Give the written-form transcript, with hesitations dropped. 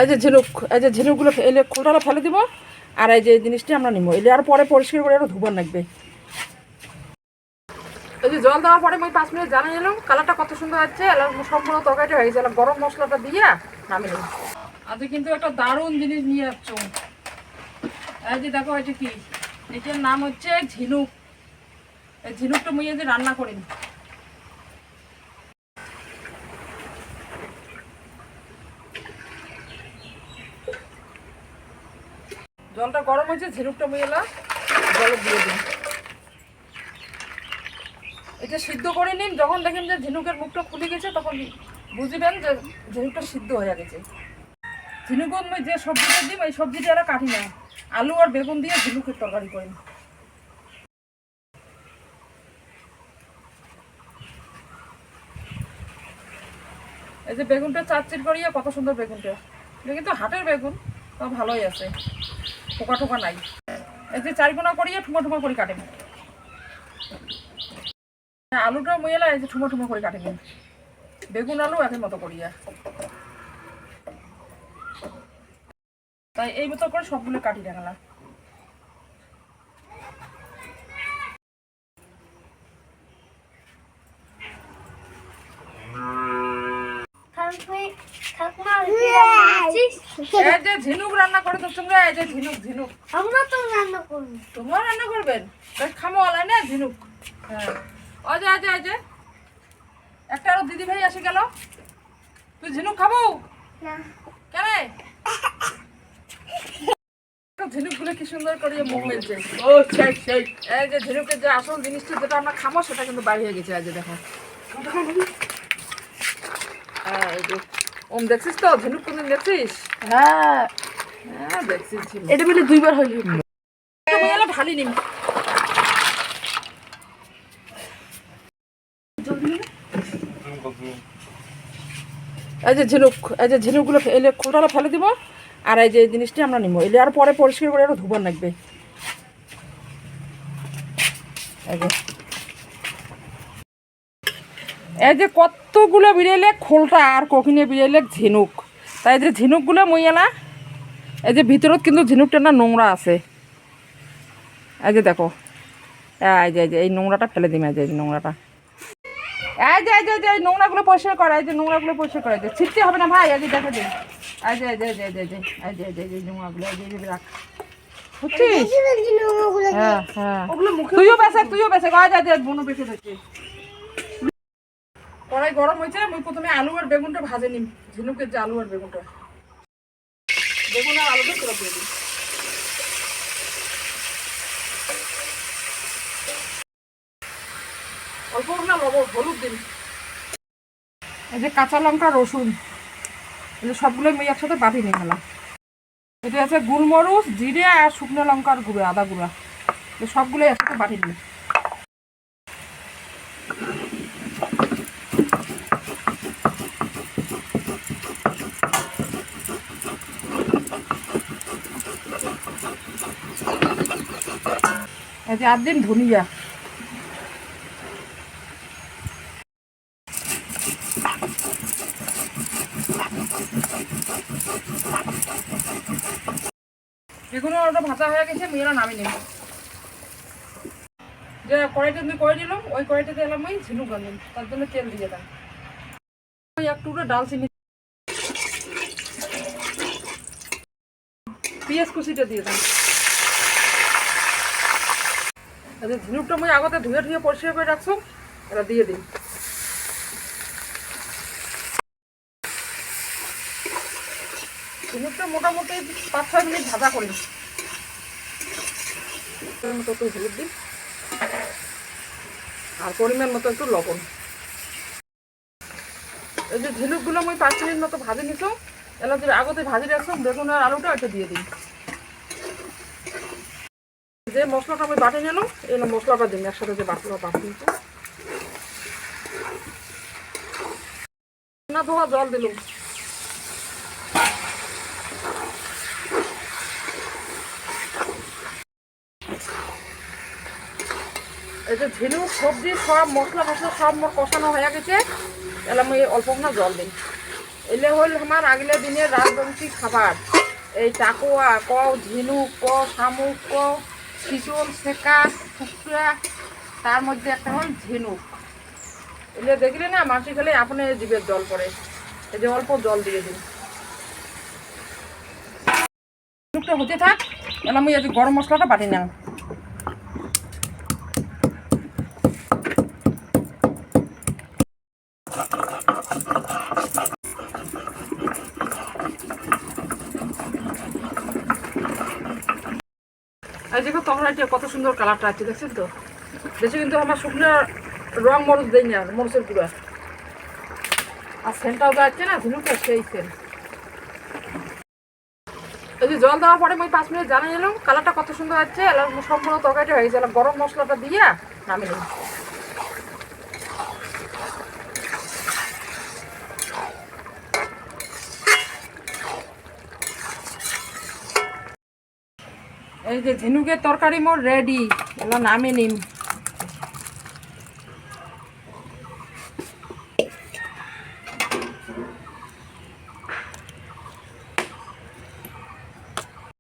এই যে ঝিনুক, এই যে ঝিনুকগুলো এলে খোলটা ফেলে দিব, আর এই যে জিনিসটি আমরা নিব, এলে আর পরে পরিষ্কার করে আরো ধুবার লাগবে। এই যে জল দেওয়ার পরে আমি 5 মিনিট জানিয়ে নিলাম, কালারটা কত সুন্দর হচ্ছে। সম্পূর্ণ তরকারিটা হয়ে গেছে, গরম মশলাটা দিয়ে নামিয়ে নিলাম। আজকে কিন্তু একটা দারুণ জিনিস নিয়ে যাচ্ছ। এই যে দেখো, এটা কি, এটার নাম হচ্ছে ঝিনুক। এই ঝিনুকটা মুই যে রান্না করি। জলটা গরম হয়েছে, ঝিনুকটা মুই এলাম জলে দিয়ে দিন। এটা সিদ্ধ করে নিন, যখন দেখেন যে ঝিনুকের মুখটা খুলে গেছে তখন বুঝবেন যে ঝিনুকটা সিদ্ধ হয়ে গেছে। ঝিনুক যে সবজিটা দিই, এই সবজিটা এরা কাটি না, আলু আর বেগুন দিয়ে ঝিনুকের তরকারি করেন। এই যে বেগুনটা চারচির করিয়া, কত সুন্দর বেগুনটা, এটা কিন্তু হাটের বেগুন, তো ভালোই আছে, পোকা টোকা নাই। এই যে চারিকোনা করিয়া ঠুমো ঠুমো করে কাটেন। আলুটা মুয়েলা এই যে ঠুমো ঠুমো করে কাটেন, বেগুন আলু একের মতো করিয়া। তাই এই মতো করে সবগুলো কাটি রাখলাম। ঝিনুক রান্না করে তো তোমরা, এই যে ঝিনুক, ঝিনুক আমরা তো রান্না করব, তোমরা রান্না করবেন, খামো আলাই না ঝিনুক। হ্যাঁ, ওই যে এই যে একটা আরো দিদি ভাই এসে গেল, তুই ঝিনুক খাবো না কেন? ঝিনুকগুলো কি সুন্দর করে মুখ মেলছে। ও সেই এই যে ঝিনুকের যে আসল জিনিসটা যেটা আমরা খামো সেটা কিন্তু বাইরে হয়ে গেছে। এই যে দেখো, হ্যাঁ এই যে ওম, দেখছিস তো ঝিনুক কোনদিন দেখছিস? হ্যাঁ হ্যাঁ দেখছিস, এটা বলে 2 বার হইল। ঢালি নিম। এই যে ঝিনুক, এই যে ঝিনুকগুলো এলে খোলটা ফেলে দিব, আর এই যে জিনিসটি আমরা নিব, এলে আর পরে পরিষ্কার করে আরো ধুবার লাগবে। এই যে কতগুলো বিড়াইলে খোলটা, আর কখিনে বিড়াইলে ঝিনুক। তাই যে ঝিনুকগুলো মইয়ালা, এই যে ভিতরত কিন্তু ঝিনুকটা না নোংরা আছে। এই যে দেখো, এই যে এই নোংরাটা ফেলে দিম, এই যে নোংরাটা, এই যে এই নোংরাগুলো পরিষ্কার করা, এই যে নোংরাগুলো পরিষ্কার করা, যে ছিটতে হবে না ভাই। এই যে দেখো, দিন এই যে এই নোংরাগুলো এই যে রাখ, বুঝছিস? হ্যাঁ হ্যাঁ, তুইও বেসে যা বনু বেসে থাকি। কড়াই গরম হয়েছে, আমি প্রথমে আলু আর বেগুনটা ভাজে নিম। ঝিনুকের যে আলু আর বেগুনটা, বেগুন আর আলুটা পুরো দিয়ে দিই। অল্প না লবণ হলুদ দিন। এই যে কাঁচা লঙ্কা রসুন, এই যে সবগুলো আমি একসাথে বাটি নিয়ে গেলাম। এটা আছে গোলমরিচ, জিরে আর শুকনো লঙ্কার গুঁড়ো, আদা গুঁড়া, সবগুলো একসাথে বাটি দিই। এই যে 8 দিন ধনিয়া, বেগুন ওটা ভাজা হয়ে গেছে, মেয়েরা নামিয়ে নেব। যে কড়াইটা আমি করে দিলাম, ওই কড়াইটাতে এলাম ওই ঝিনুক আনলাম, তার জন্য তেল দিয়ে দেন। ওই একটু ডালচিনি, পেঁয়াজ কুচিটা দিয়ে দেন। আচ্ছা, ঝিনুকটা আমি আগতে ধুয়ে পরিষ্কার করে রাখছো, এটা দিয়ে দিন। ঝিনুকটা মোটামুটি 5-6 মিনিট ভাজা করি। মতো একটু হলুদ দিন, আর পরিমাণ মতো একটু লবণ। এই যে ঝিনুকগুলো আমি 5 মিনিট মতো ভাজি নিছো, এলাম যে আগতে ভাজি রাখছো, বেগুন আর আলুটা একটু দিয়ে দিন। যে মশলাটা আমি বাটি নিলাম, এই মশলাটা দিন একসাথে, যে বাটলো বাটি নিচ্ছি না, ধোয়া জল দিলাম। এই যে ঝিনুক সবজি সব মশলা সব কষানো হয়ে গেছে, এলাম অল্প না জল দিন। এলে হল আমার আগলে দিনের রাজবংশী খাবার। এই টাকুয়া কও, ঝিনুক কও, শামুক কও, খিচুড় শেখা, শুকরা, তার মধ্যে একটা হল ঝিনুক। এলে দেখলে না মাসি খেলে আপনি জিভের জল পড়ে। এই যে অল্প জল দিয়ে দিন, ঝিনুকটা হতে থাক। এলাম আমি আজ গরম মশলাটা বাটি নাও। এই দেখো তরকারিটা কত সুন্দর কালারটা আছে, দেখছেন তো? বেশি কিন্তু আমার শুকনো রং মরিচ দেয় না, মরিচের গুঁড়া। আর সেন্টটাও যাচ্ছে না ঝিনুকটা, সেই সেন্ট। এই যে জল দেওয়ার পরে আমি 5 মিনিট জানিয়ে নিলাম, কালারটা কত সুন্দর আছে। সম্পূর্ণ তরকারিটা হয়ে গেছে। গরম মশলাটা দিয়ে নামিয়ে নিলাম। এই যে ঝিনুকের তরকারি মোর রেডি, এলা নামিয়ে নিম।